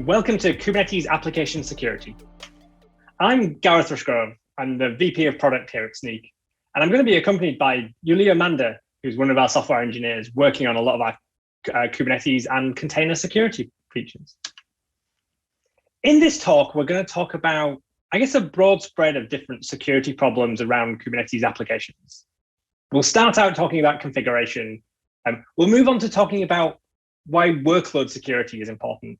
Welcome to Kubernetes Application Security. I'm Gareth Rushgrove. I'm the VP of Product here at Snyk, and I'm going to be accompanied by Yulia Manda, who's one of our software engineers working on a lot of our Kubernetes and container security features. In this talk, we're going to talk about, a broad spread of different security problems around Kubernetes applications. We'll start out talking about configuration. We'll move on to talking about why workload security is important.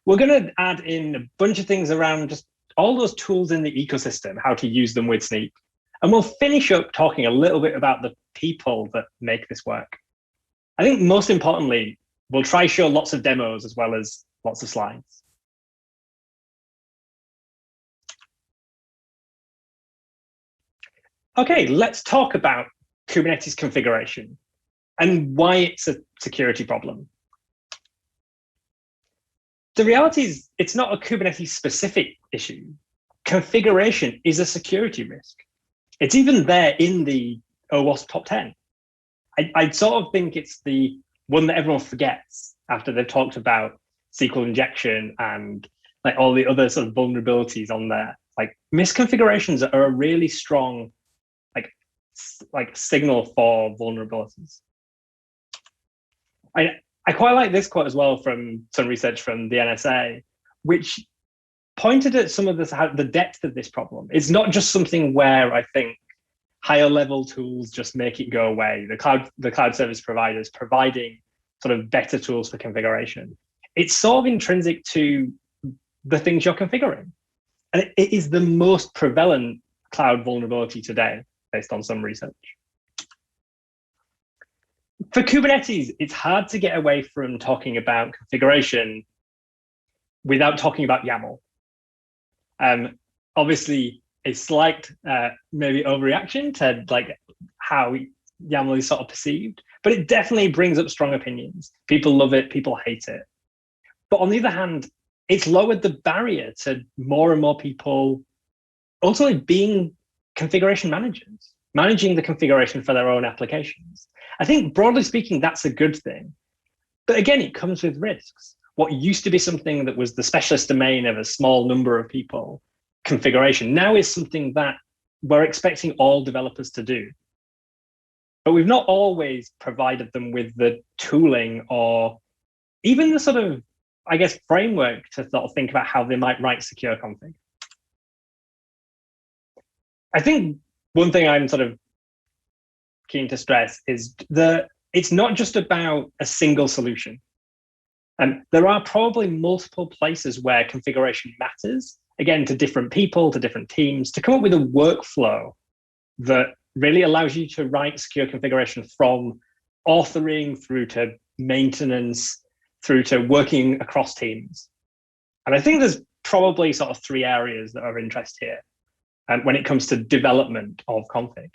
We're going to add in a bunch of things around just all those tools in the ecosystem, how to use them with Snyk. And we'll finish up talking a little bit about the people that make this work. I think most importantly, we'll try show lots of demos as well as lots of slides. Okay, let's talk about Kubernetes configuration and why it's a security problem. The reality is it's not a Kubernetes specific issue. Configuration is a security risk. It's even there in the OWASP top 10. I sort of think it's the one that everyone forgets after they've talked about SQL injection and like all the other sort of vulnerabilities on there. Like misconfigurations are a really strong like signal for vulnerabilities. I quite like this quote as well from some research from the NSA, which pointed at some of the depth of this problem. It's not just something where I think higher level tools just make it go away. The cloud service providers providing sort of better tools for configuration. It's sort of intrinsic to the things you're configuring. And it is the most prevalent cloud vulnerability today, based on some research. For Kubernetes, it's hard to get away from talking about configuration without talking about YAML. Obviously, a slight maybe overreaction to like how YAML is sort of perceived, but it definitely brings up strong opinions. People love it, people hate it. But on the other hand, it's lowered the barrier to more and more people ultimately being configuration managers, managing the configuration for their own applications. I think broadly speaking, that's a good thing. But again, it comes with risks. What used to be something that was the specialist domain of a small number of people, configuration, now is something that we're expecting all developers to do. But we've not always provided them with the tooling or even the sort of, framework to sort of think about how they might write secure config. I think one thing I'm sort of keen to stress is that it's not just about a single solution. And there are probably multiple places where configuration matters, again, to different people, to different teams, to come up with a workflow that really allows you to write secure configuration from authoring through to maintenance, through to working across teams. And I think there's probably sort of three areas that are of interest here when it comes to development of config.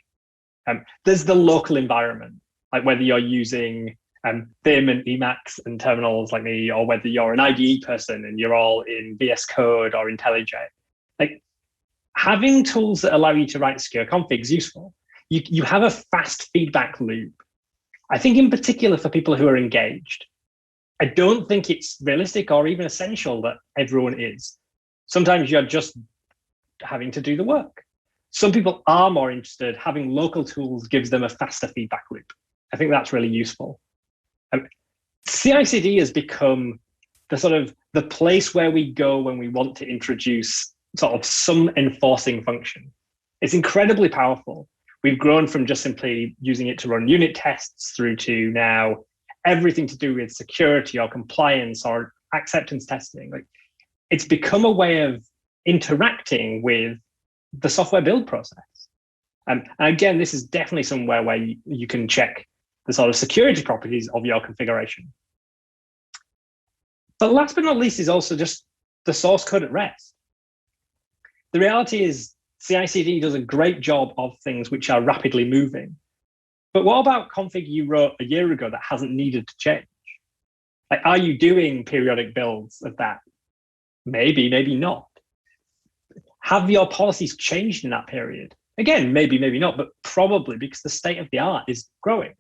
There's the local environment, like whether you're using Vim and Emacs and terminals like me, or whether you're an IDE person and you're all in VS Code or IntelliJ. Like having tools that allow you to write secure config is useful. You have a fast feedback loop. I think in particular for people who are engaged, I don't think it's realistic or even essential that everyone is. Sometimes you're just having to do the work. Some people are more interested. Having local tools gives them a faster feedback loop. I think that's really useful. CI/CD has become the place where we go when we want to introduce sort of some enforcing function. It's incredibly powerful. We've grown from just simply using it to run unit tests through to now everything to do with security or compliance or acceptance testing. Like it's become a way of interacting with the software build process. And again, this is definitely somewhere where you can check the sort of security properties of your configuration. But last but not least is also just the source code at rest. The reality is CI/CD does a great job of things which are rapidly moving. But what about config you wrote a year ago that hasn't needed to change? Like, are you doing periodic builds of that? Maybe, maybe not. Have your policies changed in that period? Again, maybe, maybe not, but probably because the state of the art is growing.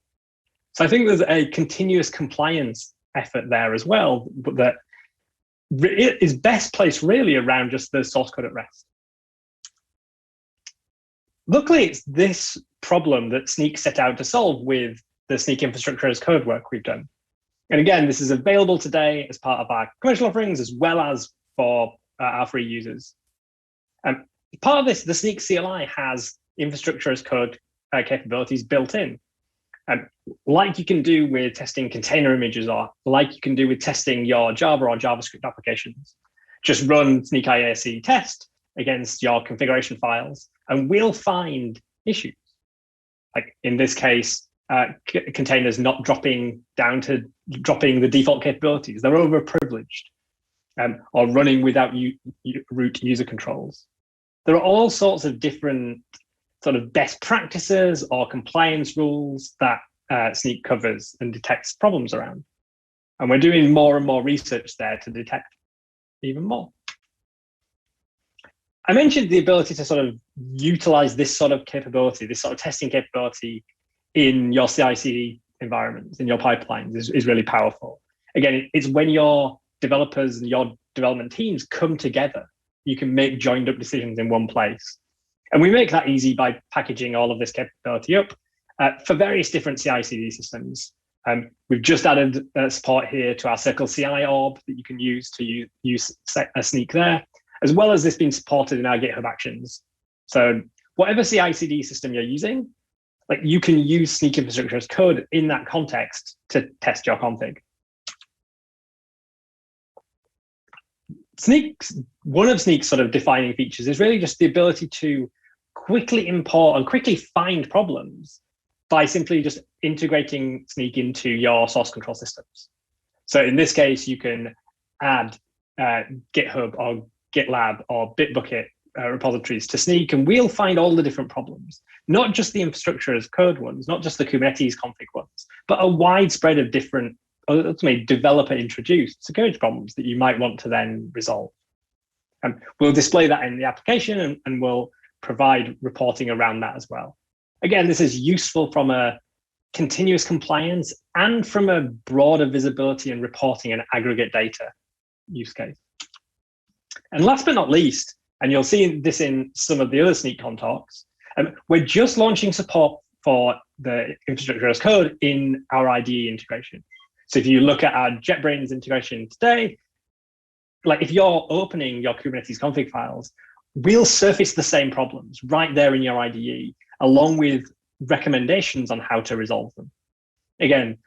So I think there's a continuous compliance effort there as well, but that is best placed really around just the source code at rest. Luckily, it's this problem that Snyk set out to solve with the Snyk infrastructure as code work we've done. And again, this is available today as part of our commercial offerings, as well as for our free users. Part of this, the Snyk CLI has infrastructure as code capabilities built in. Like you can do with testing container images, or like you can do with testing your Java or JavaScript applications. Just run Snyk IAC test against your configuration files, and we'll find issues. Like in this case, containers not dropping down to dropping the default capabilities. They're overprivileged, or running without root user controls. There are all sorts of different sort of best practices or compliance rules that Snyk covers and detects problems around. And we're doing more and more research there to detect even more. I mentioned the ability to sort of utilize this sort of capability, this sort of testing capability in your CI/CD environments, in your pipelines is really powerful. Again, it's when your developers and your development teams come together, you can make joined up decisions in one place. And we make that easy by packaging all of this capability up for various different CI/CD systems. We've just added support here to our Circle CI orb that you can use to use a Snyk there, as well as this being supported in our GitHub Actions. So whatever CI/CD system you're using, like you can use Snyk infrastructure as code in that context to test your config. One of Snyk's sort of defining features is really just the ability to quickly import and quickly find problems by simply just integrating Snyk into your source control systems. So in this case, you can add GitHub or GitLab or Bitbucket repositories to Snyk, and we'll find all the different problems, not just the infrastructure as code ones, not just the Kubernetes config ones, but a wide spread of different, ultimately developer-introduced security problems that you might want to then resolve. We'll display that in the application, and we'll provide reporting around that as well. Again, this is useful from a continuous compliance and from a broader visibility and reporting and aggregate data use case. And last but not least, and you'll see this in some of the other SnykCon talks, we're just launching support for the infrastructure as code in our IDE integration. So if you look at our JetBrains integration today, like if you're opening your Kubernetes config files, we'll surface the same problems right there in your IDE, along with recommendations on how to resolve them. Again,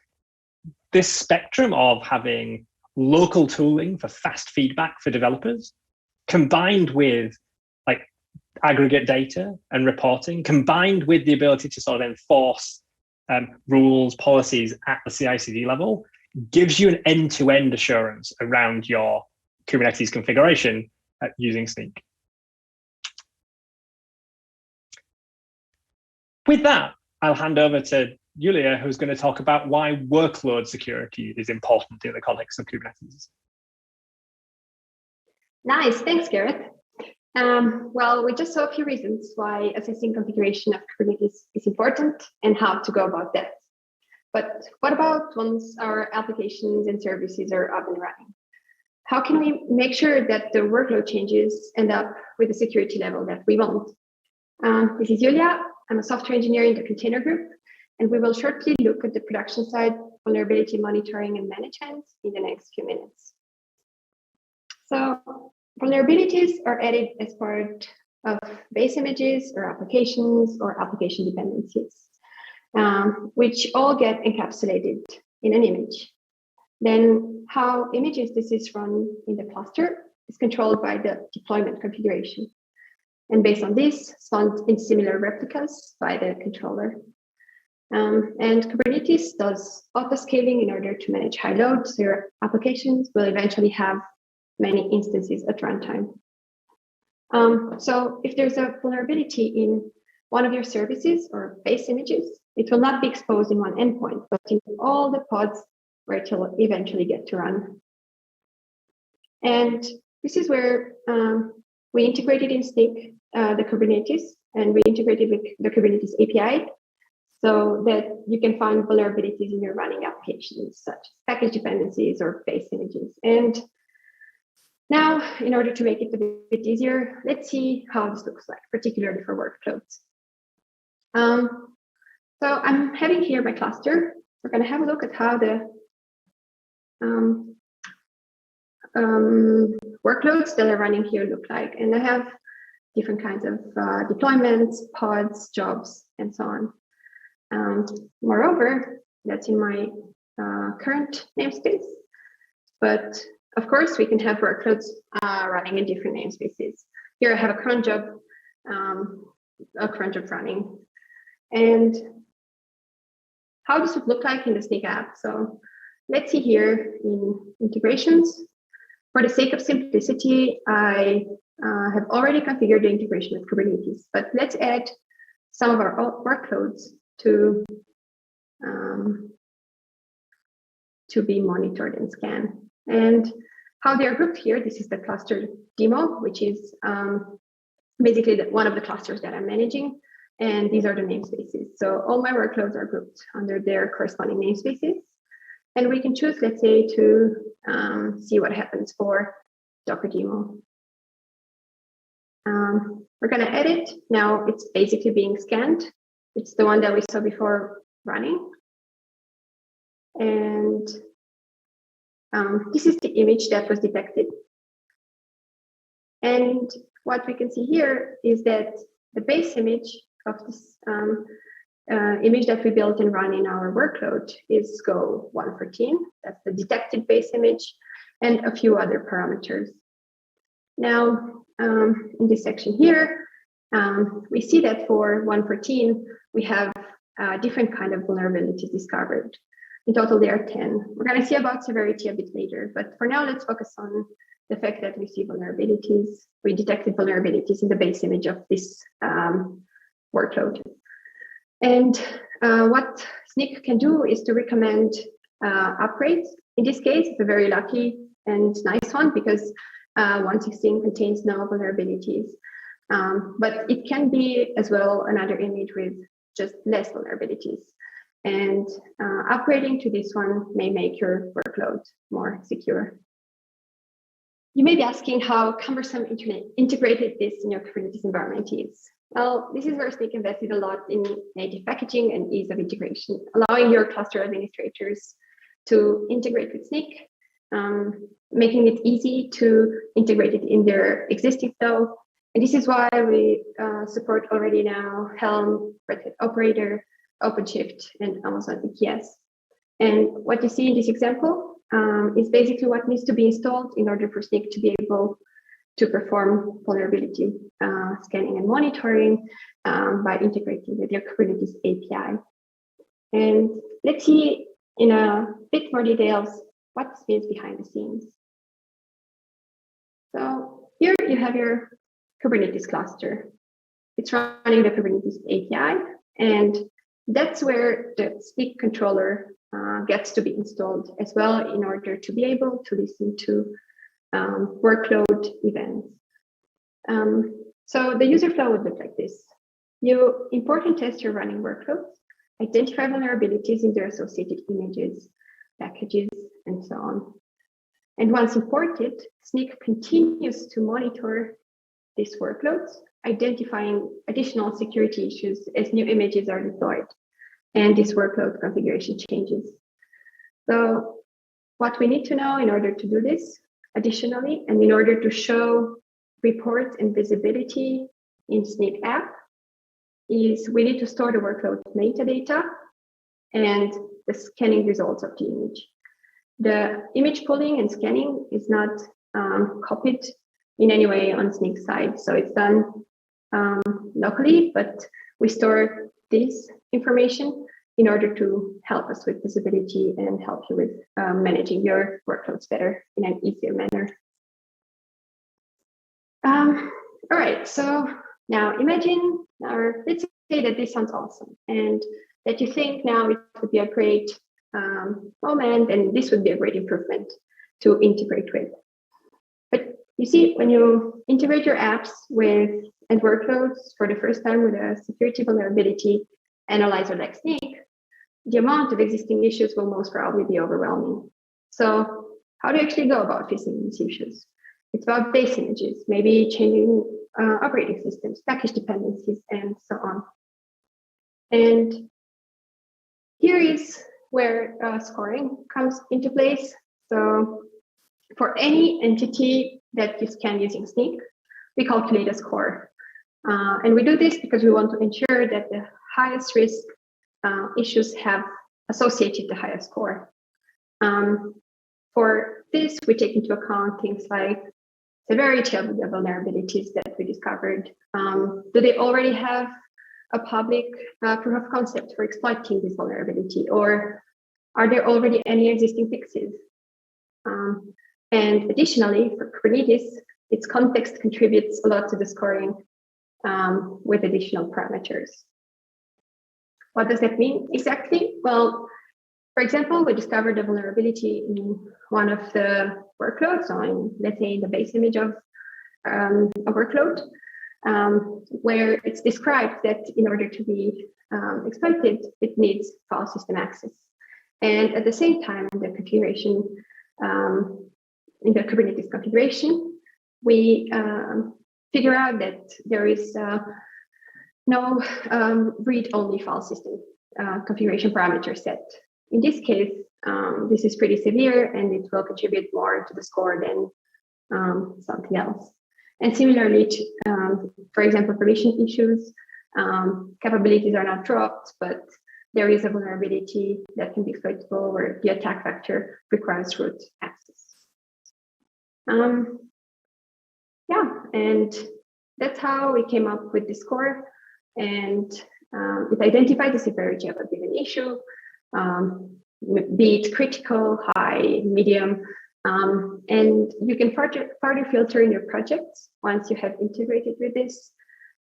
this spectrum of having local tooling for fast feedback for developers, combined with like aggregate data and reporting, combined with the ability to sort of enforce rules, policies at the CI/CD level, gives you an end-to-end assurance around your Kubernetes configuration using Snyk. With that, I'll hand over to Julia, who's going to talk about why workload security is important in the context of Kubernetes. Nice, thanks, Gareth. Well, we just saw a few reasons why assessing configuration of Kubernetes is important and how to go about that. But what about once our applications and services are up and running? How can we make sure that the workload changes end up with the security level that we want? This is Julia. I'm a software engineer in the container group, and we will shortly look at the production side vulnerability monitoring and management in the next few minutes. So vulnerabilities are added as part of base images or applications or application dependencies, which all get encapsulated in an image. Then how images this is run in the cluster is controlled by the deployment configuration. And based on this, spawned in similar replicas by the controller. And Kubernetes does auto-scaling in order to manage high load, so your applications will eventually have many instances at runtime. So if there's a vulnerability in one of your services or base images, it will not be exposed in one endpoint, but in all the pods where it will eventually get to run. And this is where we integrated in Snyk the Kubernetes, and we integrated with the Kubernetes API so that you can find vulnerabilities in your running applications, such as package dependencies or base images. And Now, in order to make it a bit easier, let's see how this looks like, particularly for workloads. So I'm having here my cluster. We're going to have a look at how the workloads that are running here look like. And I have different kinds of deployments, pods, jobs, and so on. Moreover, that's in my current namespace. But of course, we can have workloads running in different namespaces. Here I have a cron job running. And how does it look like in the Snyk app? So let's see here in integrations. For the sake of simplicity, I have already configured the integration with Kubernetes, but let's add some of our workloads to be monitored and scanned. And how they are grouped here, this is the cluster demo, which is basically one of the clusters that I'm managing. And these are the namespaces. So all my workloads are grouped under their corresponding namespaces. And we can choose, let's say, to see what happens for Docker demo. We're going to edit. Now it's basically being scanned. It's the one that we saw before running. And this is the image that was detected. And what we can see here is that the base image of this image that we built and run in our workload is Go 114. That's the detected base image, and a few other parameters. Now, in this section here, we see that for 114, we have different kind of vulnerabilities discovered. In total, there are 10. We're going to see about severity a bit later, but for now, let's focus on the fact that we see vulnerabilities. We detected vulnerabilities in the base image of this workload. And what Snyk can do is to recommend upgrades. In this case, it's a very lucky and nice one because 116 contains no vulnerabilities. But it can be as well another image with just less vulnerabilities. And upgrading to this one may make your workload more secure. You may be asking how cumbersome integrated this in your Kubernetes environment is. Well, this is where Snyk invested a lot in native packaging and ease of integration, allowing your cluster administrators to integrate with Snyk, making it easy to integrate it in their existing flow. And this is why we support already now Helm, Red Hat Operator, OpenShift, and Amazon EKS. And what you see in this example is basically what needs to be installed in order for Snyk to be able to perform vulnerability scanning and monitoring by integrating with your Kubernetes API. And let's see in a bit more details what this means behind the scenes. So here you have your Kubernetes cluster. It's running the Kubernetes API, and that's where the Snyk controller gets to be installed as well in order to be able to listen to workload events. So the user flow would look like this. You import and test your running workloads, identify vulnerabilities in their associated images, packages, and so on. And once imported, Snyk continues to monitor these workloads, identifying additional security issues as new images are deployed and this workload configuration changes. So what we need to know in order to do this, additionally, and in order to show reports and visibility in Snyk app, is we need to store the workload metadata and the scanning results of the image. The image pulling and scanning is not copied in any way on Snyk's side. So it's done locally, but we store this information in order to help us with visibility and help you with managing your workloads better in an easier manner. All right, so now imagine, or let's say that this sounds awesome and that you think now it would be a great moment and this would be a great improvement to integrate with. But you see, when you integrate your apps with and workloads for the first time with a security vulnerability analyzer like Snyk, the amount of existing issues will most probably be overwhelming. So how do you actually go about fixing these issues? It's about base images, maybe changing operating systems, package dependencies, and so on. And here is where scoring comes into place. So for any entity that you scan using Snyk, we calculate a score. And we do this because we want to ensure that the highest risk issues have associated the highest score. For this, we take into account things like severity of the vulnerabilities that we discovered. Do they already have a public proof of concept for exploiting this vulnerability, or are there already any existing fixes? And additionally, for Kubernetes, its context contributes a lot to the scoring with additional parameters. What does that mean exactly? Well, for example, we discovered a vulnerability in one of the workloads, or let's say in the base image of a workload, where it's described that in order to be exploited, it needs file system access. And at the same time, in the configuration, in the Kubernetes configuration, we figure out that there is no read-only file system configuration parameter set. In this case, this is pretty severe, and it will contribute more to the score than something else. And similarly, to, for example, permission issues, capabilities are not dropped, but there is a vulnerability that can be exploitable where the attack vector requires root access. Yeah, and that's how we came up with this score. And it identified the severity of a given issue, be it critical, high, medium, and you can further filter in your projects once you have integrated with this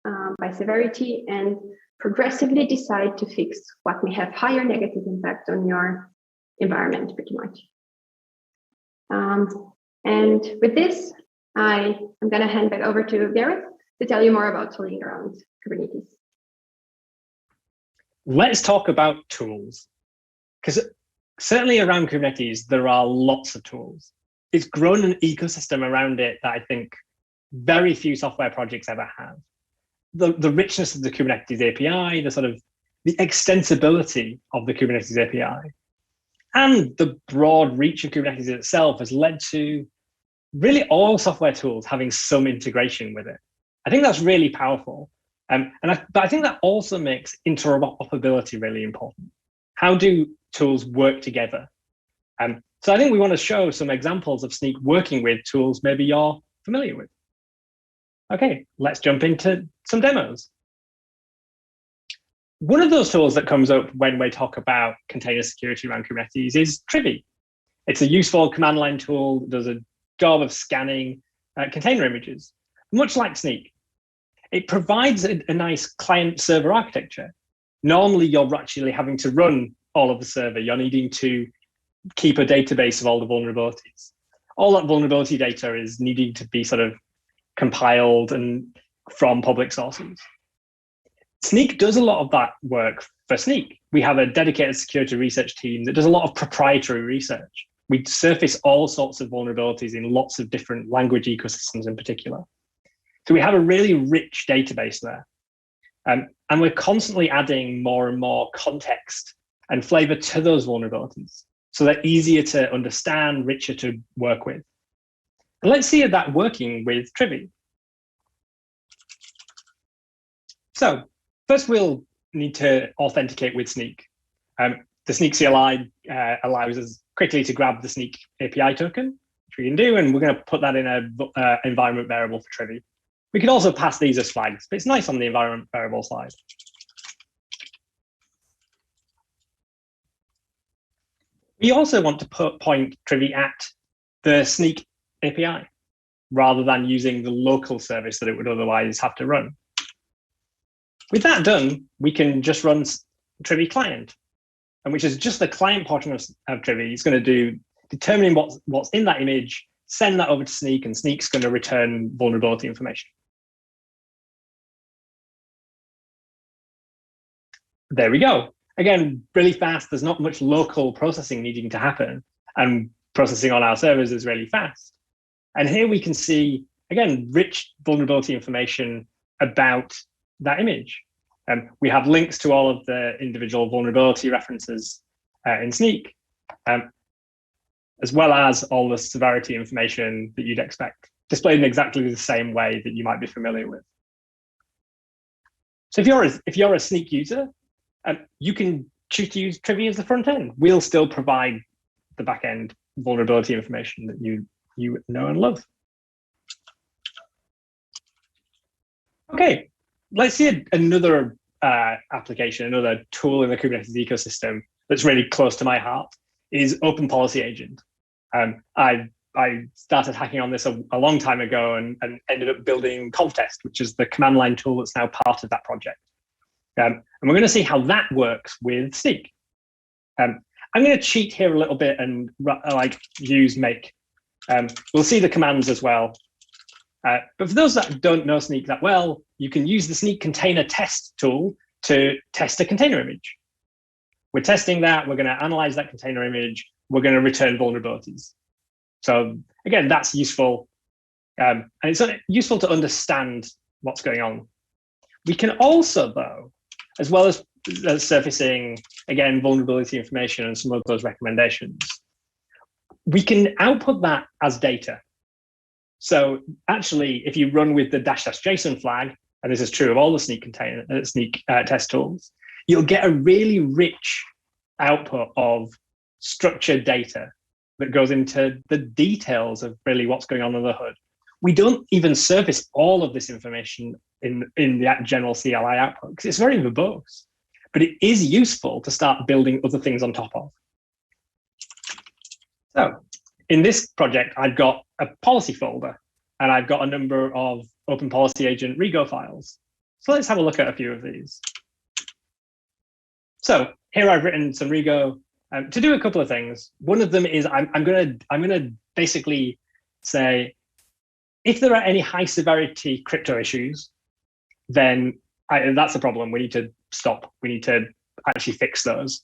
by severity, and progressively decide to fix what may have higher negative impact on your environment, pretty much. And with this, I am going to hand back over to Gareth to tell you more about tooling around Kubernetes. Let's talk about tools, because certainly around Kubernetes, there are lots of tools. It's grown an ecosystem around it that I think very few software projects ever have. The richness of the Kubernetes API, the extensibility of the Kubernetes API, and the broad reach of Kubernetes itself has led to really all software tools having some integration with it. I think that's really powerful. But I think that also makes interoperability really important. How do tools work together? So I think we want to show some examples of Snyk working with tools maybe you're familiar with. Okay, let's jump into some demos. One of those tools that comes up when we talk about container security around Kubernetes is Trivy. It's a useful command line tool that does a job of scanning container images, much like Snyk. It provides a nice client-server architecture. Normally, you're actually having to run all of the server. You're needing to keep a database of all the vulnerabilities. All that vulnerability data is needing to be compiled and from public sources. Snyk does a lot of that work for Snyk. We have a dedicated security research team that does a lot of proprietary research. We surface all sorts of vulnerabilities in lots of different language ecosystems in particular. So we have a really rich database there. And we're constantly adding more and more context and flavor to those vulnerabilities, so they're easier to understand, richer to work with. And let's see that working with Trivy. So first, we'll need to authenticate with Snyk. The Snyk CLI allows us quickly to grab the Snyk API token, which we can do, and we're going to put that in an environment variable for Trivy. We could also pass these as flags, but it's nice on the environment variable side. We also want to point Trivy at the Snyk API, rather than using the local service that it would otherwise have to run. With that done, we can just run Trivy client, and which is just the client portion of Trivy. It's going to do determining what's in that image, send that over to Snyk, and Snyk's going to return vulnerability information. There we go. Again, really fast. There's not much local processing needing to happen, and processing on our servers is really fast. And here we can see, again, rich vulnerability information about that image. We have links to all of the individual vulnerability references in Snyk, as well as all the severity information that you'd expect, displayed in exactly the same way that you might be familiar with. So if you're a Snyk user, you can choose to use Trivia as the front end. We'll still provide the back end vulnerability information that you know and love. Okay, let's see another application, another tool in the Kubernetes ecosystem that's really close to my heart is Open Policy Agent. I started hacking on this a long time ago and ended up building Conftest, which is the command line tool that's now part of that project. And we're going to see how that works with Snyk. I'm going to cheat here a little bit and use make. We'll see the commands as well. But for those that don't know Snyk that well, you can use the Snyk container test tool to test a container image. We're testing that. We're going to analyze that container image. We're going to return vulnerabilities. So again, that's useful. And it's useful to understand what's going on. We can also, though, as well as surfacing, again, vulnerability information and some of those recommendations, we can output that as data. So actually, if you run with the --JSON flag, and this is true of all the Snyk test tools, you'll get a really rich output of structured data that goes into the details of really what's going on under the hood. We don't even surface all of this information in the general CLI output because it's very verbose, but it is useful to start building other things on top of. So in this project, I've got a policy folder and I've got a number of Open Policy Agent Rego files. So let's have a look at a few of these. So here I've written some Rego to do a couple of things. One of them is I'm gonna basically say, if there are any high severity crypto issues, then that's a problem. We need to stop. We need to actually fix those.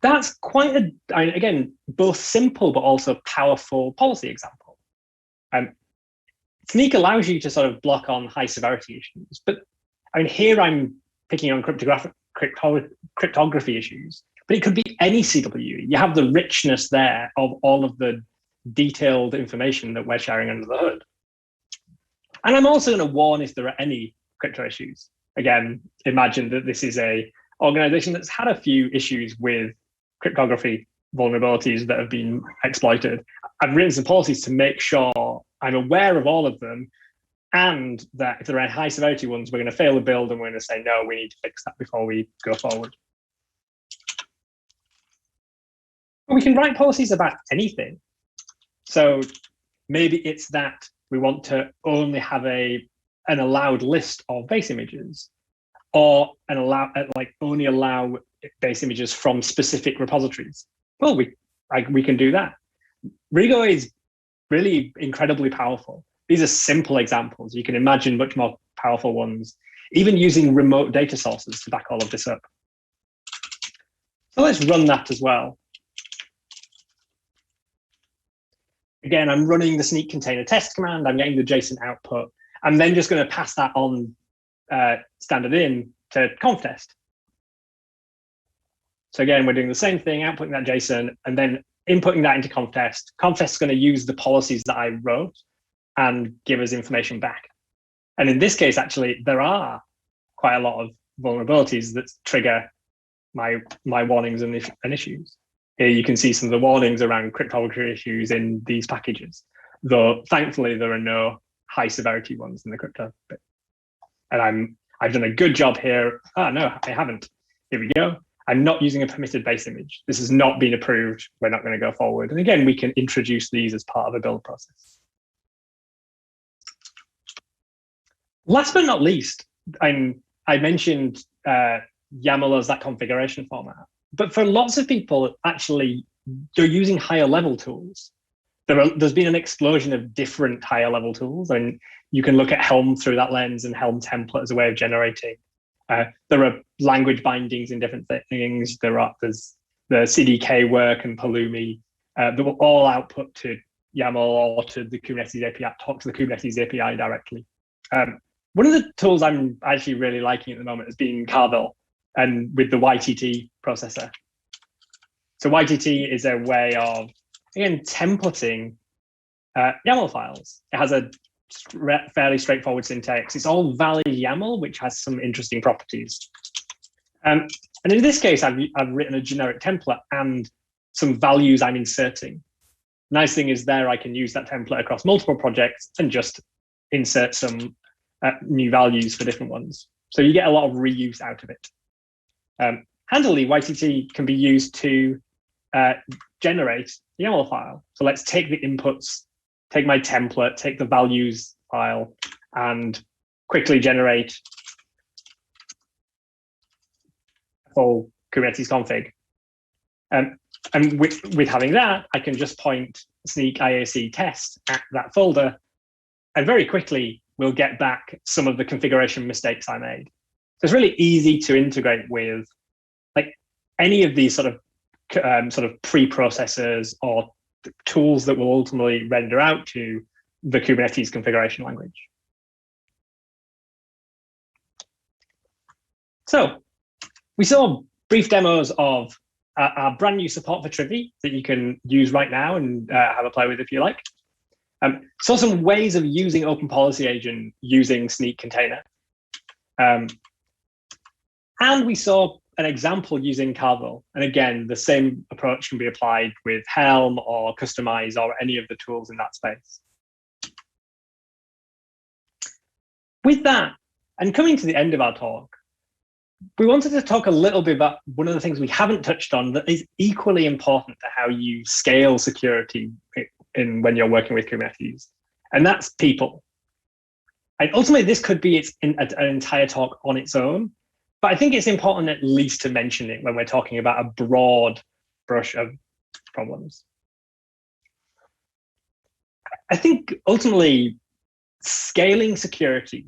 That's quite again, both simple but also powerful policy example. Snyk allows you to sort of block on high severity issues, but here I'm picking on cryptography issues, but it could be any CWE. You have the richness there of all of the detailed information that we're sharing under the hood. And I'm also going to warn if there are any crypto issues. Again, imagine that this is a organization that's had a few issues with cryptography vulnerabilities that have been exploited. I've written some policies to make sure I'm aware of all of them, and that if there are high severity ones, we're going to fail the build and we're going to say, no, we need to fix that before we go forward. But we can write policies about anything. So maybe it's that we want to only have an allowed list of base images, or only allow base images from specific repositories. Well, we can do that. Rego is really incredibly powerful. These are simple examples. You can imagine much more powerful ones, even using remote data sources to back all of this up. So let's run that as well. Again, I'm running the Snyk container test command. I'm getting the JSON output. I'm then just going to pass that on standard in to Conftest. So again, we're doing the same thing, outputting that JSON, and then inputting that into Conftest. Conftest is going to use the policies that I wrote and give us information back. And in this case, actually, there are quite a lot of vulnerabilities that trigger my warnings and issues. Here you can see some of the warnings around cryptography issues in these packages, though thankfully there are no high severity ones in the crypto bit. And I've done a good job here. Oh, no, I haven't. Here we go. I'm not using a permitted base image. This has not been approved. We're not going to go forward. And again, we can introduce these as part of a build process. Last but not least, I mentioned YAML as that configuration format. But for lots of people, actually, you're using higher level tools. There's been an explosion of different higher level tools. And you can look at Helm through that lens and Helm template as a way of generating. There are language bindings in different things. There's the CDK work and Pulumi that will all output to YAML or to the Kubernetes API, talk to the Kubernetes API directly. One of the tools I'm actually really liking at the moment has been Carvel and with the YTT processor. So YTT is a way of, again, templating YAML files. It has a fairly straightforward syntax. It's all valid YAML, which has some interesting properties. And in this case, I've written a generic template and some values I'm inserting. Nice thing is there I can use that template across multiple projects and just insert some new values for different ones. So you get a lot of reuse out of it. Handily, YTT can be used to generate the YAML file. So let's take the inputs, take my template, take the values file, and quickly generate a full Kubernetes config. And with having that, I can just point Snyk IAC test at that folder, and very quickly we'll get back some of the configuration mistakes I made. So it's really easy to integrate with like any of these sort of preprocessors or tools that will ultimately render out to the Kubernetes configuration language. So we saw brief demos of our brand new support for Trivy that you can use right now and have a play with if you like. Saw some ways of using Open Policy Agent using Snyk container. And we saw an example using Carvel. And again, the same approach can be applied with Helm or Kustomize or any of the tools in that space. With that, and coming to the end of our talk, we wanted to talk a little bit about one of the things we haven't touched on that is equally important to how you scale security when you're working with Kubernetes, and that's people. And ultimately, this could be an entire talk on its own, but I think it's important at least to mention it when we're talking about a broad brush of problems. I think ultimately, scaling security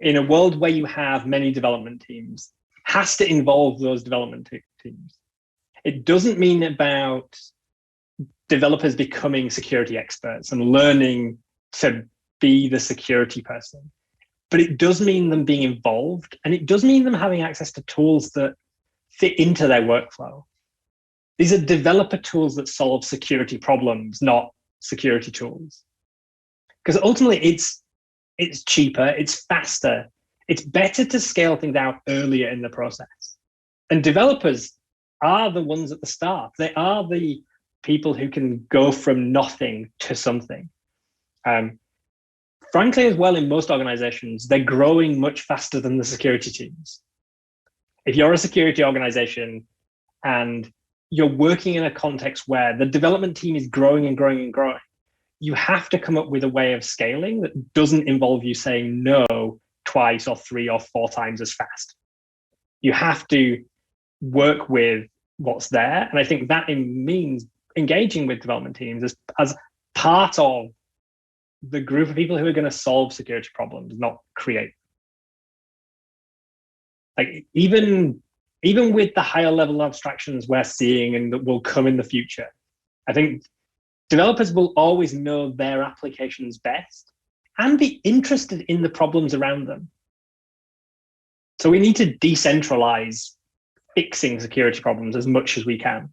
in a world where you have many development teams has to involve those development teams. It doesn't mean about developers becoming security experts and learning to be the security person, but it does mean them being involved, and it does mean them having access to tools that fit into their workflow. These are developer tools that solve security problems, not security tools. Because ultimately it's cheaper, it's faster, it's better to scale things out earlier in the process. And developers are the ones at the start. They are the people who can go from nothing to something. Frankly, as well, in most organizations, they're growing much faster than the security teams. If you're a security organization and you're working in a context where the development team is growing and growing and growing, you have to come up with a way of scaling that doesn't involve you saying no twice or 3 or 4 times as fast. You have to work with what's there. And I think that means engaging with development teams as part of the group of people who are going to solve security problems, not create. Like even with the higher level abstractions we're seeing and that will come in the future, I think developers will always know their applications best and be interested in the problems around them. So we need to decentralize fixing security problems as much as we can.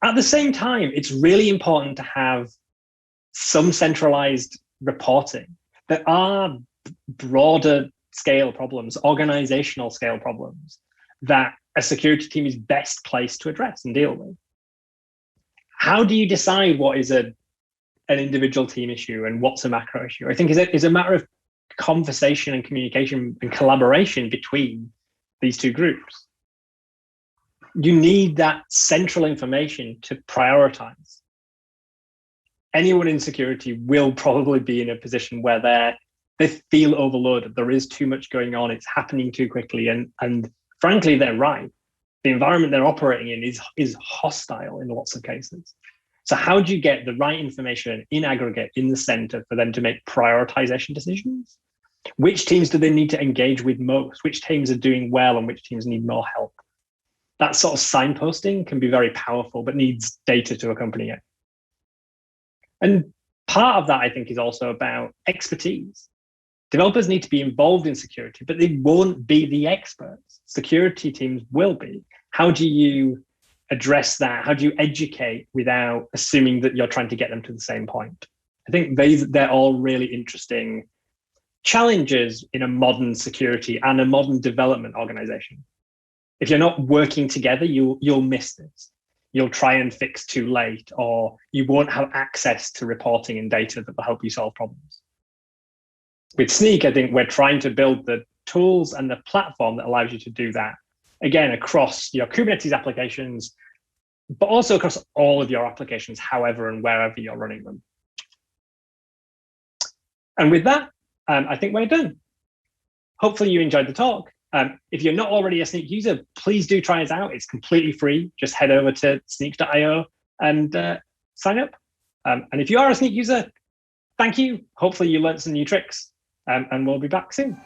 At the same time, it's really important to have some centralized reporting. There are broader scale problems, organizational scale problems that a security team is best placed to address and deal with. How do you decide what is an individual team issue and what's a macro issue? I think is a matter of conversation and communication and collaboration between these two groups. You need that central information to prioritize. Anyone in security will probably be in a position where they feel overloaded. There is too much going on. It's happening too quickly. And frankly, they're right. The environment they're operating in is hostile in lots of cases. So how do you get the right information in aggregate in the center for them to make prioritization decisions? Which teams do they need to engage with most? Which teams are doing well and which teams need more help? That sort of signposting can be very powerful, but needs data to accompany it. And part of that, I think, is also about expertise. Developers need to be involved in security, but they won't be the experts. Security teams will be. How do you address that? How do you educate without assuming that you're trying to get them to the same point? I think they're all really interesting challenges in a modern security and a modern development organization. If you're not working together, you'll miss this. You'll try and fix too late, or you won't have access to reporting and data that will help you solve problems. With Snyk, I think we're trying to build the tools and the platform that allows you to do that, again, across your Kubernetes applications, but also across all of your applications, however and wherever you're running them. And with that, I think we're done. Hopefully you enjoyed the talk. If you're not already a Snyk user, please do try us out. It's completely free. Just head over to snyk.io and sign up. And if you are a Snyk user, thank you. Hopefully you learned some new tricks, and we'll be back soon.